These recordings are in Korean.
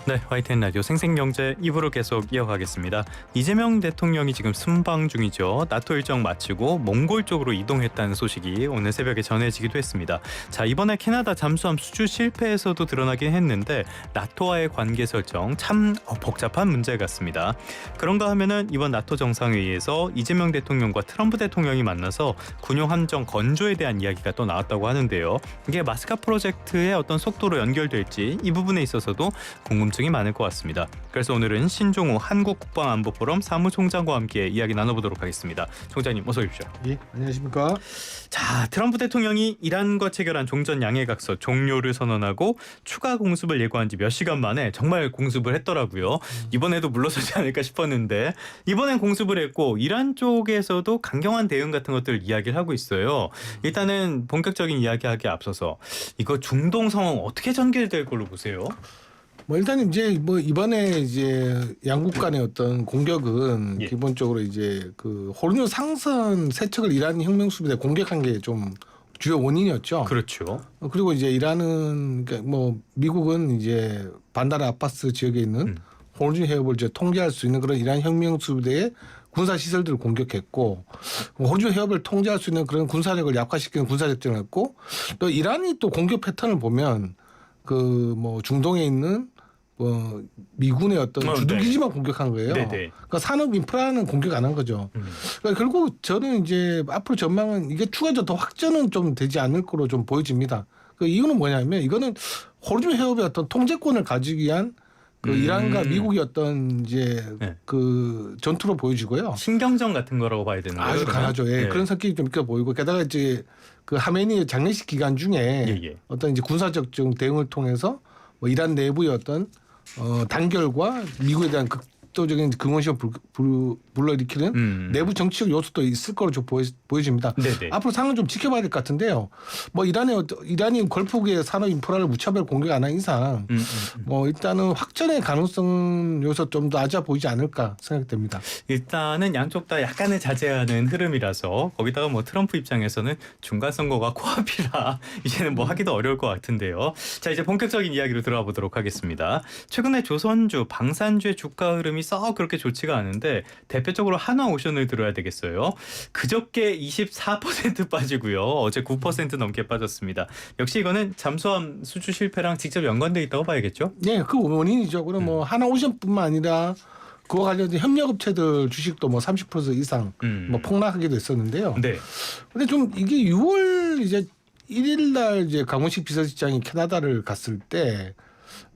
네, YTN 라디오 생생경제 2부로 계속 이어가겠습니다. 이재명 대통령이 지금 순방 중이죠. 나토 일정 마치고 몽골 쪽으로 이동했다는 소식이 오늘 새벽에 전해지기도 했습니다. 자, 이번에 캐나다 잠수함 수주 실패에서도 드러나긴 했는데 나토와의 관계 설정 참 복잡한 문제 같습니다. 그런가 하면은 이번 나토 정상회의에서 이재명 대통령과 트럼프 대통령이 만나서 군용 함정 건조에 대한 이야기가 또 나왔다고 하는데요. 이게 마스카 프로젝트의 어떤 속도로 연결될지 이 부분에 있어서도 궁금증이 많을 것 같습니다. 그래서 오늘은 신종우 한국국방안보포럼 사무총장과 함께 이야기 나눠보도록 하겠습니다. 총장님 어서 오십시오. 예, 안녕하십니까. 자, 트럼프 대통령이 이란과 체결한 종전 양해각서 종료를 선언하고 추가 공습을 예고한 지 몇 시간 만에 정말 공습을 했더라고요. 이번에도 물러서지 않을까 싶었는데 이번엔 공습을 했고 이란 쪽에서도 강경한 대응 같은 것들 이야기를 하고 있어요. 일단은 본격적인 이야기하기에 앞서서 이거 중동 상황 어떻게 전개될 걸로 보세요? 뭐 일단 이제 뭐 이번에 이제 양국 간의 어떤 공격은 기본적으로 이제 그 호르무즈 상선 세척을 이란 혁명수비대 공격한 게 좀 주요 원인이었죠. 그렇죠. 그리고 이제 이란은 그러니까 뭐 미국은 이제 반다르 아바스 지역에 있는 호르무즈 해협을 이제 통제할 수 있는 그런 이란 혁명수비대의 군사 시설들을 공격했고 호르무즈 해협을 통제할 수 있는 그런 군사력을 약화시키는 군사작전을 했고 또 이란이 또 공격 패턴을 보면 그 뭐 중동에 있는 뭐 미군의 어떤 주둔기지만 공격한 거예요. 네네. 그러니까 산업 인프라는 공격 안 한 거죠. 그러니까 결국 저는 이제 앞으로 전망은 이게 추가적으로 더 확전은 좀 되지 않을 거로 좀 보여집니다. 그 이유는 뭐냐면 이거는 호르무즈 해협의 어떤 통제권을 가지기 위한 그 이란과 미국의 어떤 이제 그 전투로 보여지고요. 신경전 같은 거라고 봐야 되는 거예요. 아주 강하죠. 예. 그런 성격이 좀 있어 보이고 게다가 이제 그 하메니의 장례식 기간 중에 어떤 이제 군사적 대응을 통해서 뭐 이란 내부의 어떤 단결과 미국에 대한 극도적인 근원시을 불러일으키는 내부 정치적 요소도 있을 거로 좀 보여집니다. 네네. 앞으로 상황을 좀 지켜봐야 될 것 같은데요. 뭐 이란이 걸프국의 산업 인프라를 무차별 공격 안 한 이상 뭐 일단은 확전의 가능성 요소 좀 더 낮아 보이지 않을까 생각됩니다. 일단은 양쪽 다 약간의 자제하는 흐름이라서 거기다가 뭐 트럼프 입장에서는 중간 선거가 코앞이라 이제는 뭐 하기도 어려울 것 같은데요. 자, 이제 본격적인 이야기로 들어가 보도록 하겠습니다. 최근에 조선주, 방산주의 주가 흐름이 썩 그렇게 좋지가 않은데 대표적으로 한화오션을 들어야 되겠어요. 그저께 24% 빠지고요. 어제 9% 넘게 빠졌습니다. 역시 이거는 잠수함 수주 실패랑 직접 연관돼 있다고 봐야겠죠? 네, 그 원인이죠. 그럼 뭐 한화오션뿐만 아니라 그와 관련된 협력업체들 주식도 뭐 30% 이상 뭐 폭락하기도 했었는데요. 네. 근데 좀 이게 6월 이제 1일 날 이제 강훈식 비서실장이 캐나다를 갔을 때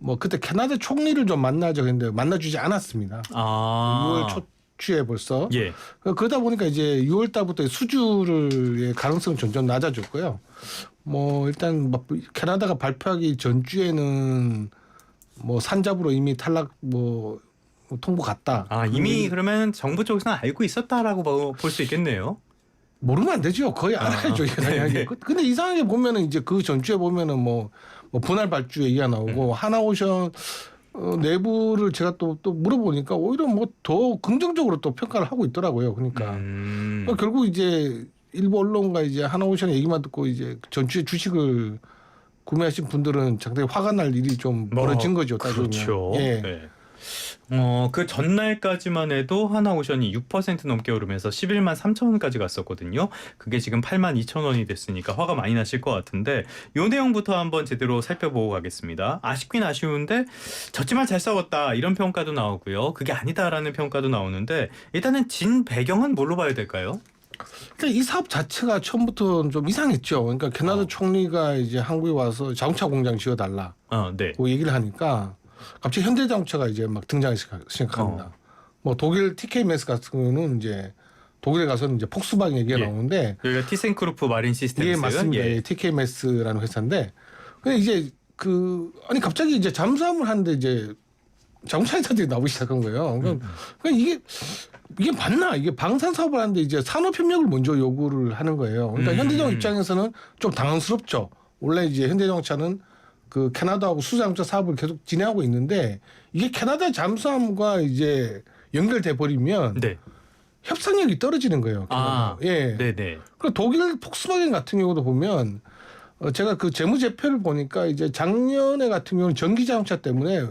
뭐 그때 캐나다 총리를 좀 만나자 했는데 만나주지 않았습니다. 6월 초에 벌써. 예. 그러다 보니까 이제 6월 달부터 수주를 가능성은 점점 낮아졌고요. 뭐 일단 뭐 캐나다가 발표하기 전주에는 뭐 산잡으로 이미 탈락 뭐 통보 갔다. 이미 그러면 정부 쪽에서는 알고 있었다라고 볼 수 있겠네요. 모르면 안 되죠. 거의 알아야죠. 네. 근데 이상하게 보면은 이제 그 전주에 보면은 뭐 분할 발주 얘기가 나오고 하나오션 내부를 제가 또 물어보니까 오히려 뭐 더 긍정적으로 또 평가를 하고 있더라고요. 그러니까 결국 이제 일부 언론과 이제 하나오션 얘기만 듣고 이제 전주에 주식을 구매하신 분들은 상당히 화가 날 일이 좀 벌어진 거죠. 따지면. 그렇죠. 예. 네. 그 전날까지만 해도 하나오션이 6% 넘게 오르면서 11만 3천 원까지 갔었거든요. 그게 지금 8만 2천 원이 됐으니까 화가 많이 나실 것 같은데 이 내용부터 한번 제대로 살펴보고 가겠습니다. 아쉽긴 아쉬운데 졌지만 잘 싸웠다 이런 평가도 나오고요. 그게 아니다라는 평가도 나오는데 일단은 진 배경은 뭘로 봐야 될까요? 이 사업 자체가 처음부터 좀 이상했죠. 그러니까 캐나다 총리가 이제 한국에 와서 자동차 공장 지어달라. 네. 그 얘기를 하니까 갑자기 현대자동차가 이제 막 등장하기 시작합니다. 뭐 독일 TK 매스 같은 경우는 이제 독일에 가서는 이제 폭스바겐 얘기가 나오는데 여기가 티센크루프 마린 시스템스. 예, 맞습니다. 예. TK 매스라는 회사인데 근데 이제 아니 갑자기 이제 잠수함을 하는데 이제 자동차 회사들이 나오기 시작한 거예요. 그러니까 이게 맞나? 이게 방산 사업을 하는데 이제 산업 협력을 먼저 요구를 하는 거예요. 그러니까 현대자동차 입장에서는 좀 당황스럽죠. 원래 이제 현대자동차는 그 캐나다하고 수자동차 사업을 계속 진행하고 있는데 이게 캐나다 잠수함과 이제 연결돼 버리면 협상력이 떨어지는 거예요. 예. 네네. 그 독일 폭스바겐 같은 경우도 보면 제가 그 재무제표를 보니까 이제 작년에 같은 경우는 전기 자동차 때문에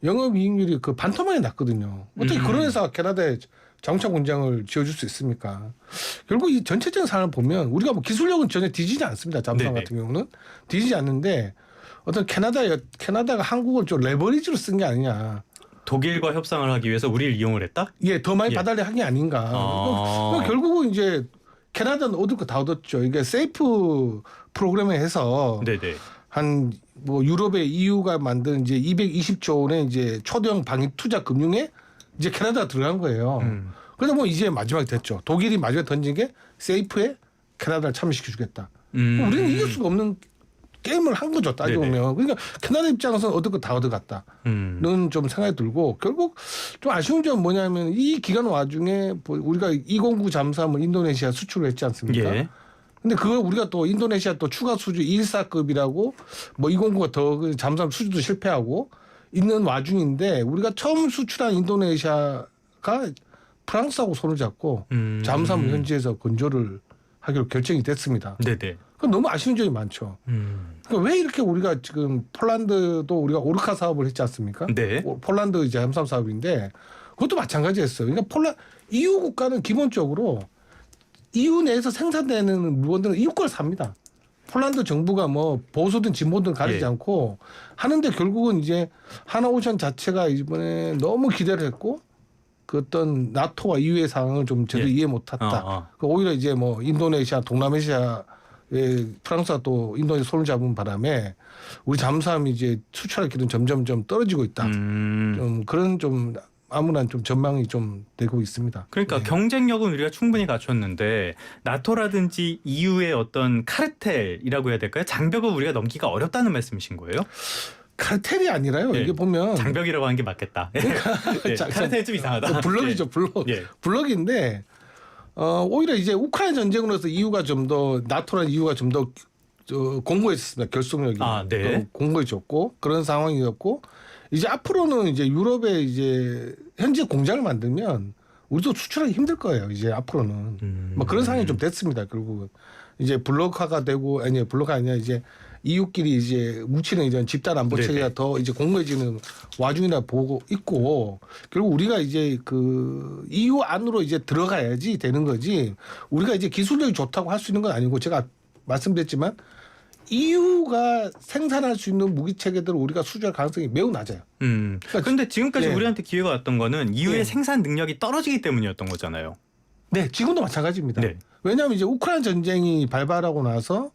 영업이익률이 그 반토막이 났거든요. 어떻게 그런 회사가 캐나다에 자동차 공장을 지어줄 수 있습니까? 결국 이 전체적인 상황을 보면 우리가 뭐 기술력은 전혀 뒤지지 않습니다. 잠수함 네네. 같은 경우는 뒤지지 않는데 어떤 캐나다가 한국을 좀 레버리지로 쓴 게 아니냐. 독일과 협상을 하기 위해서 우리를 이용을 했다? 예, 더 많이 예. 봐달래 한 게 아닌가. 그러니까 결국은 이제 캐나다는 얻을 거 다 얻었죠. 이게 세이프 프로그램에 해서 네네. 한 뭐 유럽의 EU가 만든 이제 220조 원의 이제 초대형 방위 투자 금융에 이제 캐나다가 들어간 거예요. 그래서 뭐 이제 마지막이 됐죠. 독일이 마지막에 던진 게 세이프에 캐나다를 참여시켜주겠다. 우리는 이길 수가 없는 게임을 한 거죠. 따져보면. 그러니까 캐나다 입장에서는 얻을 거 다 얻어갔다는 좀 생각이 들고 결국 좀 아쉬운 점은 뭐냐면 이 기간 와중에 우리가 209 잠수함을 인도네시아 수출을 했지 않습니까? 예. 근데 그걸 우리가 또 인도네시아 또 추가 수주 1사급이라고 뭐 209가 더 잠수함 수주도 실패하고 있는 와중인데 우리가 처음 수출한 인도네시아가 프랑스하고 손을 잡고 잠수함을 현지에서 건조를 하기로 결정이 됐습니다. 네네. 그건 너무 아쉬운 점이 많죠. 그러니까 왜 이렇게 우리가 지금 폴란드도 우리가 오르카 사업을 했지 않습니까? 네. 폴란드 이제 잠수함 사업인데 그것도 마찬가지였어요. 그러니까 EU 국가는 기본적으로 EU 내에서 생산되는 물건들은 EU 걸 삽니다. 폴란드 정부가 뭐 보수든 진보든 가리지 예. 않고 하는데 결국은 이제 하나오션 자체가 이번에 너무 기대를 했고 그 어떤 나토와 EU의 상황을 좀 제대로 예. 이해 못했다. 오히려 이제 뭐 인도네시아, 동남아시아의 프랑스가 또 인도네시아 손을 잡은 바람에 우리 잠수함이 이제 수출할 길은 점점점 떨어지고 있다. 좀 그런 좀 아무런 좀 전망이 좀 되고 있습니다. 그러니까 경쟁력은 우리가 충분히 갖췄는데 나토라든지 EU의 어떤 카르텔이라고 해야 될까요? 장벽을 우리가 넘기가 어렵다는 말씀이신 거예요? 카르텔이 아니라요. 예. 이게 보면 장벽이라고 하는 게 맞겠다. 예. 카르텔이 좀 이상하다. 블럭이죠, 블럭. 예. 블럭인데 오히려 이제 우크라이나 전쟁으로서 EU가 좀 더 나토라는 EU가 좀 더 공고했습니다. 결속력이 네. 공고해졌고 그런 상황이었고 이제 앞으로는 이제 유럽에 이제 현지 공장을 만들면 우리도 수출하기 힘들 거예요. 이제 앞으로는 뭐 그런 상황이 좀 됐습니다. 결국은 이제 블록화가 되고 아니 블록화 아니야 이제 EU끼리 이제 뭉치는 이런 집단 안보 체계가 더 이제 공고해지는 와중이라 보고 있고 결국 우리가 이제 그 EU 안으로 이제 들어가야지 되는 거지 우리가 이제 기술력이 좋다고 할 수 있는 건 아니고 제가 말씀드렸지만 EU가 생산할 수 있는 무기 체계들을 우리가 수주할 가능성이 매우 낮아요. 그런데 지금까지 예. 우리한테 기회가 왔던 거는 EU의 예. 생산 능력이 떨어지기 때문이었던 거잖아요. 네, 지금도 마찬가지입니다. 네. 왜냐하면 이제 우크라이나 전쟁이 발발하고 나서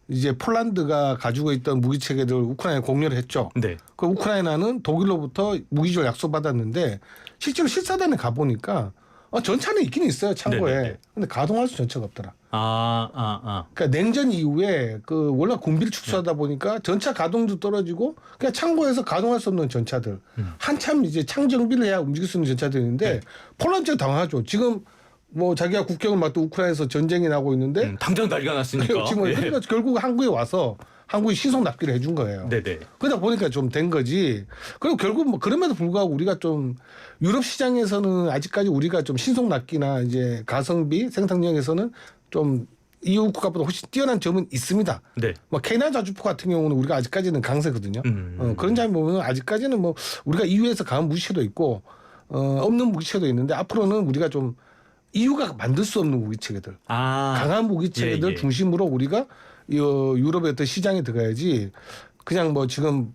이제 폴란드가 가지고 있던 무기 체계들을 우크라이나에 공유를 했죠. 네. 그 우크라이나는 독일로부터 무기를 약속받았는데 실제로 실사단에 가 보니까 전차는 있긴 있어요 창고에. 네네네. 근데 가동할 수 전차가 없더라. 그러니까 냉전 이후에 그 원래 군비를 축소하다 보니까 전차 가동도 떨어지고 그냥 창고에서 가동할 수 없는 전차들 한참 이제 창정비를 해야 움직일 수 있는 전차들인데 네. 폴란드가 당하죠. 지금 뭐 자기가 국경을 막고 우크라이나에서 전쟁이 나고 있는데 당장 난리가 났으니까. 지금 예. 그러니까 결국 한국에 와서 한국이 신속 납기를 해준 거예요. 네네. 그러다 보니까 좀 된 거지. 그리고 결국 뭐 그럼에도 불구하고 우리가 좀 유럽 시장에서는 아직까지 우리가 좀 신속 납기나 이제 가성비 생산력에서는 좀 EU 국가보다 훨씬 뛰어난 점은 있습니다. 네. 뭐 케이나 자주포 같은 경우는 우리가 아직까지는 강세거든요. 그런 점을 보면 아직까지는 뭐 우리가 EU에서 강한 무기체도 있고 없는 무기체도 있는데 앞으로는 우리가 좀 EU가 만들 수 없는 무기체계들, 강한 무기체계들 예, 예. 중심으로 우리가 유럽의 어떤 시장에 들어가야지 그냥 뭐 지금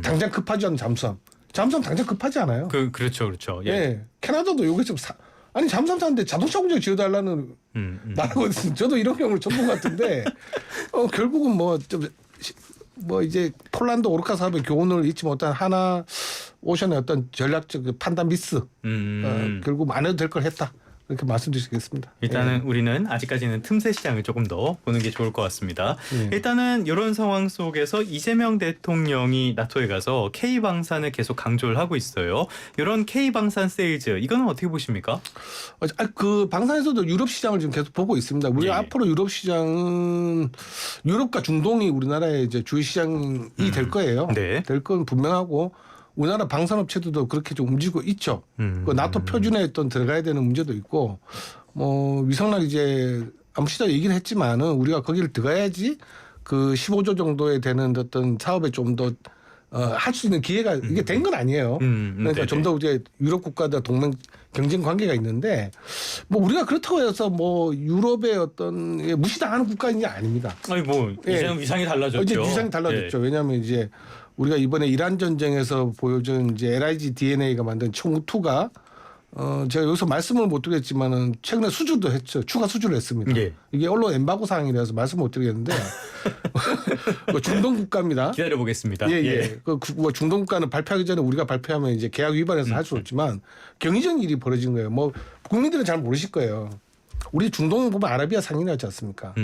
당장 급하지 않은 잠수함 당장 급하지 않아요. 그렇죠. 예. 예. 캐나다도 요게 좀 아니 잠수함 사는데 자동차 공장 지어달라는 나라거든요. 저도 이런 경우를 처음 본 것 같은데 결국은 뭐 좀 뭐 이제 폴란드 오르카 사업의 교훈을 잊지 못한 하나 오션의 어떤 전략적 판단 미스 결국 안 해도 될 걸 했다. 이렇게 말씀드리겠습니다. 일단은 우리는 아직까지는 틈새 시장을 조금 더 보는 게 좋을 것 같습니다. 일단은 이런 상황 속에서 이재명 대통령이 나토에 가서 K방산을 계속 강조를 하고 있어요. 이런 K방산 세일즈 이거는 어떻게 보십니까? 그 방산에서도 유럽 시장을 지금 계속 보고 있습니다. 우리가 앞으로 유럽 시장은 유럽과 중동이 우리나라의 이제 주요 시장이 될 거예요. 네. 될 건 분명하고 우리나라 방산업체들도 그렇게 좀 움직이고 있죠. 그 나토 표준에 어떤 들어가야 되는 문제도 있고 뭐 위성락 이제 아무 시절 얘기를 했지만은 우리가 거기를 들어가야지 그 15조 정도에 되는 어떤 사업에 좀 더 할 수 있는 기회가 이게 된 건 아니에요. 그러니까 네네. 좀 더 이제 유럽 국가들 동맹 경쟁 관계가 있는데 뭐 우리가 그렇다고 해서 뭐 유럽의 어떤 무시당하는 국가인 게 아닙니다. 아니 뭐 예. 이제는 위상이 달라졌죠. 이제 위상이 달라졌죠. 왜냐하면 이제 우리가 이번에 이란 전쟁에서 보여준 이제 LIG DNA가 만든 청우2가 제가 여기서 말씀을 못 드리겠지만은 최근에 수주도 했죠. 추가 수주를 했습니다. 예. 이게 언론 엠바고 사항이라서 말씀 못 드리겠는데 그 중동 국가입니다. 기다려 보겠습니다. 예. 뭐 중동 국가는 발표하기 전에 우리가 발표하면 이제 계약 위반해서 할 수 없지만 경이적 일이 벌어진 거예요. 뭐 국민들은 잘 모르실 거예요. 우리 중동 보면 아라비아 상인이라지 않습니까?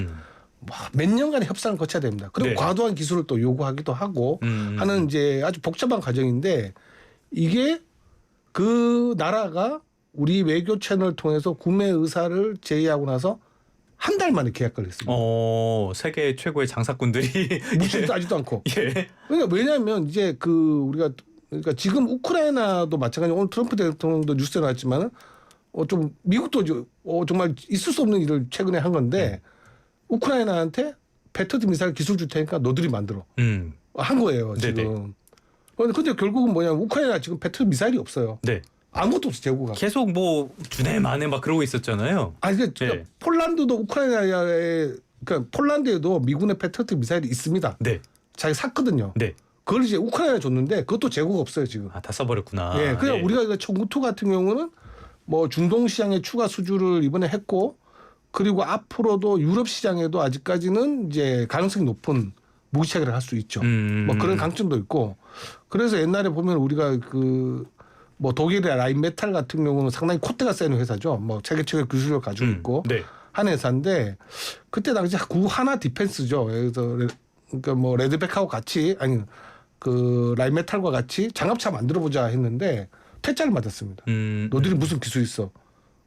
뭐 몇 년간의 협상을 거쳐야 됩니다. 그리고 네. 과도한 기술을 또 요구하기도 하고 하는 이제 아주 복잡한 과정인데 이게 그 나라가 우리 외교 채널을 통해서 구매 의사를 제의하고 나서 한 달 만에 계약을 했습니다. 세계 최고의 장사꾼들이 무슨 따지도 않고. 예. 그러니까 왜냐하면 이제 우리가 그러니까 지금 우크라이나도 마찬가지로 오늘 트럼프 대통령도 뉴스에 나왔지만은 좀 미국도 정말 있을 수 없는 일을 최근에 한 건데 우크라이나한테 패트리어트 미사일 기술 줄 테니까 너들이 만들어 한 거예요 지금. 근데 결국은 뭐냐면 우크라이나 지금 패트리어트 미사일이 없어요. 네. 아무것도 없어 재고가. 계속 뭐 주네 마네 막 그러고 있었잖아요. 아니 네. 폴란드도 우크라이나에 그러니까 폴란드에도 미군의 패트리어트 미사일이 있습니다. 네. 자기 샀거든요. 네. 그걸 이제 우크라이나 줬는데 그것도 재고가 없어요 지금. 다 써버렸구나. 예, 그냥 우리가 청구투 같은 경우는 뭐 중동 시장에 추가 수주를 이번에 했고 그리고 앞으로도 유럽 시장에도 아직까지는 이제 가능성이 높은 무기 체계를 할 수 있죠. 뭐 그런 강점도 있고 그래서 옛날에 보면 우리가 뭐 독일의 라인메탈 같은 경우는 상당히 콧대가 센 회사죠. 뭐 세계 최고의 기술을 가지고 있고 네. 한 회사인데 그때 당시 구 하나 디펜스죠. 그래서 그러니까 뭐 레드백하고 같이 라인메탈과 같이 장갑차 만들어 보자 했는데 퇴짜를 맞았습니다. 너들이 무슨 기술 있어?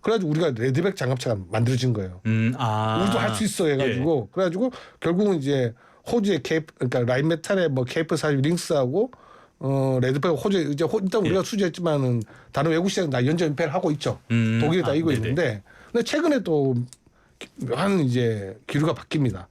그래가지고 우리가 레드백 장갑차가 만들어진 거예요. 우리도 할 수 있어 해가지고 그래가지고 결국은 이제 호주의 그러니까 라인메탈의 뭐 케이프 링스하고 레드백 호주 일단 우리가 수주했지만은 다른 외국 시장 다 연전 연패를 하고 있죠. 독일에 다 이고 있는데 근데 최근에 또 한 이제 기류가 바뀝니다.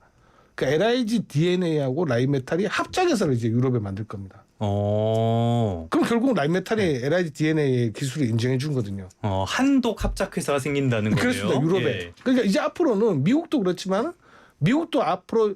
그러니까 LIG DNA하고 라인메탈이 합작해서 이제 유럽에 만들 겁니다. 그럼 결국 라인메탈이 LIG DNA의 기술을 인정해 준 거거든요. 한독 합작 회사가 생긴다는 거예요. 그렇습니다. 유럽에. 예. 그러니까 이제 앞으로는 미국도 그렇지만 미국도 앞으로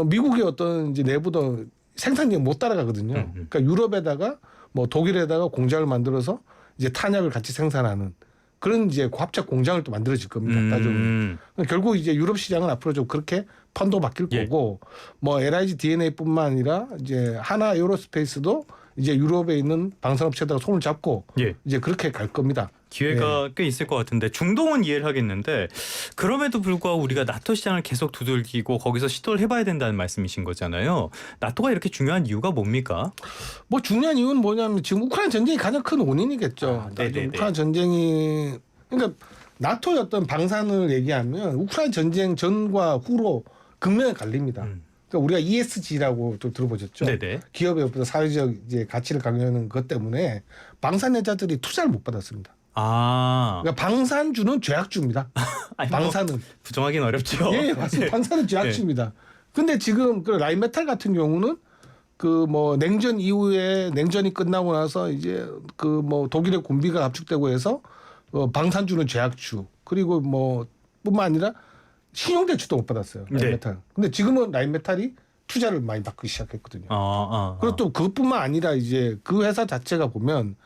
미국의 어떤 이제 내부도 생산력이 못 따라가거든요. 그러니까 유럽에다가 뭐 독일에다가 공장을 만들어서 이제 탄약을 같이 생산하는 그런 이제 합작 공장을 또 만들어질 겁니다. 따져보면. 결국 이제 유럽 시장은 앞으로 좀 그렇게 판도 바뀔 거고 뭐 LIG DNA뿐만 아니라 이제 하나 에어로스페이스도 이제 유럽에 있는 방산업체들과 손을 잡고 이제 그렇게 갈 겁니다. 기회가 꽤 있을 것 같은데 중동은 이해를 하겠는데 그럼에도 불구하고 우리가 나토 시장을 계속 두들기고 거기서 시도를 해봐야 된다는 말씀이신 거잖아요. 나토가 이렇게 중요한 이유가 뭡니까? 뭐 중요한 이유는 뭐냐면 지금 우크라이나 전쟁이 가장 큰 원인이겠죠. 우크라이나 전쟁이 그러니까 나토의 어떤 방산을 얘기하면 우크라이나 전쟁 전과 후로 극명히 갈립니다. 그러니까 우리가 ESG라고 또 들어보셨죠? 네네. 기업의 어떤 사회적 이제 가치를 강요하는 것 때문에 방산회사들이 투자를 못 받았습니다. 그러니까 방산주는 죄악주입니다. 방산은 부정하기는 어렵죠. 예, 맞습니다. 방산은 죄악주입니다. 근데 지금 라인메탈 같은 경우는 뭐 냉전 이후에 냉전이 끝나고 나서 이제 뭐 독일의 군비가 압축되고 해서 방산주는 죄악주 그리고 뭐 뿐만 아니라 신용대출도 못 받았어요. 라인메탈. 근데 지금은 라인메탈이 투자를 많이 받기 시작했거든요. 그리고 또 그것뿐만 아니라 이제 그 회사 자체가 보면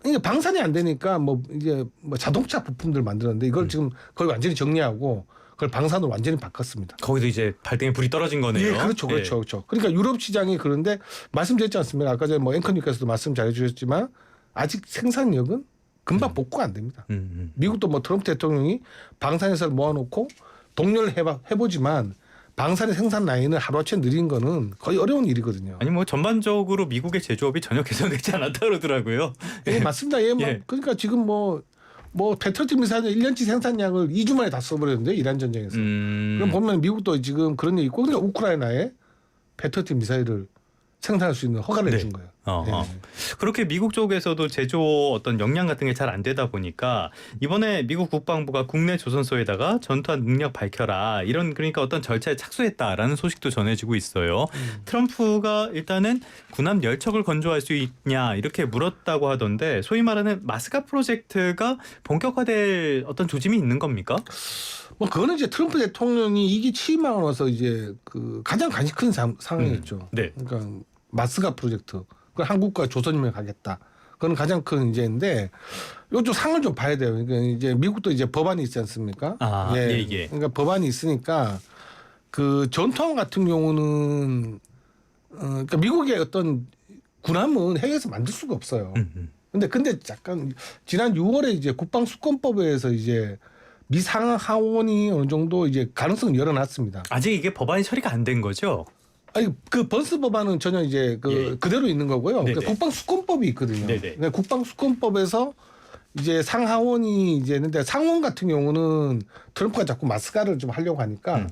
이게 방산이 안 되니까 뭐 이제 뭐 자동차 부품들 만들었는데 이걸 지금 거의 완전히 정리하고 그걸 방산으로 완전히 바꿨습니다. 거기도 이제 발등에 불이 떨어진 거네요. 예, 그렇죠. 그러니까 유럽 시장이 그런데 말씀드렸지 않습니까? 아까 전에 뭐 앵커님께서도 말씀 잘해주셨지만 아직 생산력은 금방 복구가 안 됩니다. 미국도 뭐 트럼프 대통령이 방산회사를 모아놓고 동료를 해보지만 방산의 생산 라인을 하루아침에 늘린 거는 거의 어려운 일이거든요. 아니 뭐 전반적으로 미국의 제조업이 전혀 개선되지 않았다 그러더라고요. 예, 맞습니다. 그러니까 지금 뭐 패트리어트 미사일 1년치 생산량을 2주 만에 다 써버렸는데 이란 전쟁에서. 그럼 보면 미국도 지금 그런 얘기 있고 그러니까 우크라이나에 패트리어트 미사일을 생산할 수 있는 허가를 네. 준 거예요. 그렇게 미국 쪽에서도 제조 어떤 역량 같은 게 잘 안 되다 보니까 이번에 미국 국방부가 국내 조선소에다가 전투한 능력 밝혀라 이런 그러니까 어떤 절차에 착수했다라는 소식도 전해지고 있어요. 트럼프가 일단은 군함 10척을 건조할 수 있냐 이렇게 물었다고 하던데 소위 말하는 마스가 프로젝트가 본격화될 어떤 조짐이 있는 겁니까? 뭐 그거는 이제 트럼프 대통령이 이기 취임하고 나서 이제 그 가장 관심 큰 상황이었죠. 네. 그러니까 마스가 프로젝트. 그 한국과 조선인을 가겠다. 그건 가장 큰 문제인데 이쪽 상을 좀 봐야 돼요. 그러니까 이제 미국도 이제 법안이 있지 않습니까? 예. 그러니까 법안이 있으니까 그 전투함 같은 경우는 그러니까 미국의 어떤 군함은 해외에서 만들 수가 없어요. 근데 잠깐 지난 6월에 이제 국방수권법에서 이제 미 상하원이 어느 정도 이제 가능성을 열어놨습니다. 아직 이게 법안이 처리가 안 된 거죠? 아니 그 번스 법안은 전혀 이제 그대로 있는 거고요. 그러니까 국방수권법이 있거든요. 그러니까 국방수권법에서 이제 상하원이 이제 있는데 상원 같은 경우는 트럼프가 자꾸 마스가를 좀 하려고 하니까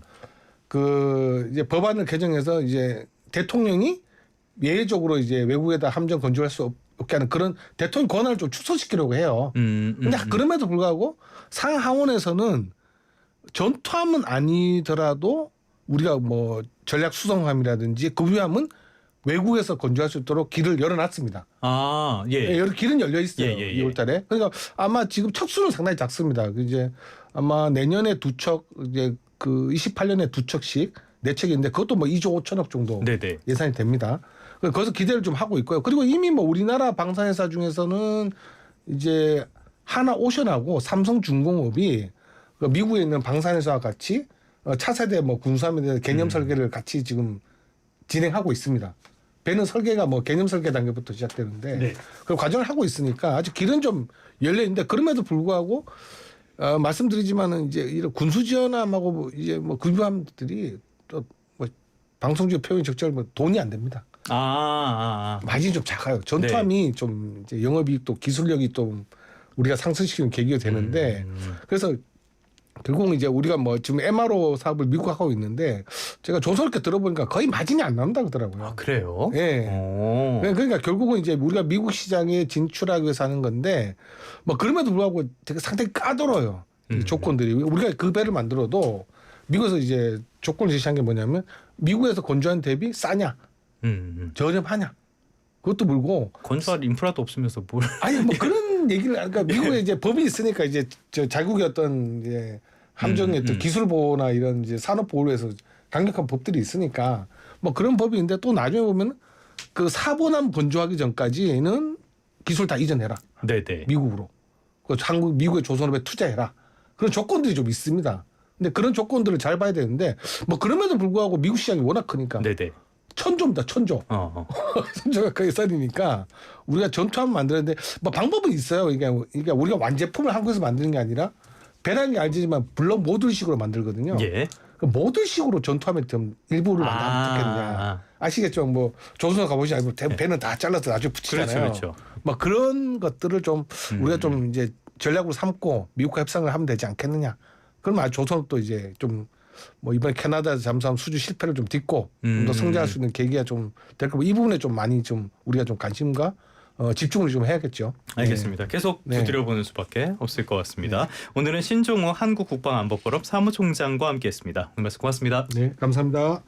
그 이제 법안을 개정해서 이제 대통령이 예외적으로 이제 외국에다 함정 건조할 수 없게 하는 그런 대통령 권한을 좀 축소시키려고 해요. 근데 그럼에도 불구하고 상하원에서는 전투함은 아니더라도 우리가 뭐 전략 수송함이라든지 급유함은 외국에서 건조할 수 있도록 길을 열어놨습니다. 길은 열려 있어요. 2월달에. 그러니까 아마 지금 척수는 상당히 작습니다. 이제 아마 내년에 2척, 이제 그 28년에 2척씩 4척인데 그것도 뭐 2조 5천억 정도 예산이 됩니다. 거기서 기대를 좀 하고 있고요. 그리고 이미 뭐 우리나라 방산회사 중에서는 이제 하나오션하고 삼성중공업이 미국에 있는 방산회사와 같이 차세대 뭐 군수함에 대한 개념 설계를 같이 지금 진행하고 있습니다. 배는 설계가 뭐 개념 설계 단계부터 시작되는데 그 과정을 하고 있으니까 아직 길은 좀 열려 있는데 그럼에도 불구하고 말씀드리지만은 이제 이런 군수 지원함하고 이제 뭐 급유함들이 또 뭐 방송주 표현이 적절히 뭐 돈이 안 됩니다. 마진이 좀 작아요. 전투함이 좀 이제 영업이익도 기술력이 좀 우리가 상승시키는 계기가 되는데 그래서 결국은 이제 우리가 뭐 지금 MRO 사업을 미국 하고 있는데 제가 조선롭게 들어보니까 거의 마진이 안 나온다 그러더라고요. 그래요? 그러니까 결국은 이제 우리가 미국 시장에 진출하기 위해서 하는 건데 뭐 그럼에도 불구하고 되게 상당히 까다로워요. 이 조건들이. 우리가 그 배를 만들어도 미국에서 이제 조건을 제시한 게 뭐냐면 미국에서 건조한 대비 싸냐 저렴하냐 그것도 물고 건조할 인프라도 없으면서 뭘 아니 뭐 그런 얘기를 그러니까 미국에 이제 법이 있으니까 이제 저 자국의 어떤 이제 함정의 어떤 기술 보호나 이런 이제 산업 보호를 위해서 강력한 법들이 있으니까 뭐 그런 법이 있는데 또 나중에 보면 그 사본함 건조하기 전까지는 기술 다 이전해라. 미국으로. 그 한국 미국의 조선업에 투자해라. 그런 조건들이 좀 있습니다. 근데 그런 조건들을 잘 봐야 되는데 뭐 그럼에도 불구하고 미국 시장이 워낙 크니까 천조입니다. 천조. 천조가 그 예산이니까 우리가 전투함을 만드는데 뭐 방법은 있어요. 이게 우리가 완제품을 한국에서 만드는 게 아니라 배라는 게 알지만 물론 모듈식으로 만들거든요. 그 모듈식으로 전투함의 좀 일부를 만들면 좋겠느냐. 아시겠죠? 뭐 조선소 가보시지 않고 배는 다 잘라서 나중에 붙이잖아요. 뭐 그런 것들을 좀 우리가 좀 이제 전략으로 삼고 미국과 협상을 하면 되지 않겠느냐. 그러면 아주 조선업도 이제 좀 뭐 이번에 캐나다에서 잠수함 수주 실패를 좀 딛고 좀 더 성장할 수 있는 계기가 좀 될 거고 이 부분에 좀 많이 좀 우리가 좀 관심과 집중을 좀 해야겠죠. 알겠습니다. 계속 두드려보는 수밖에 없을 것 같습니다. 오늘은 신종호 한국국방안보포럼 사무총장과 함께했습니다. 오늘 말씀 고맙습니다. 네, 감사합니다.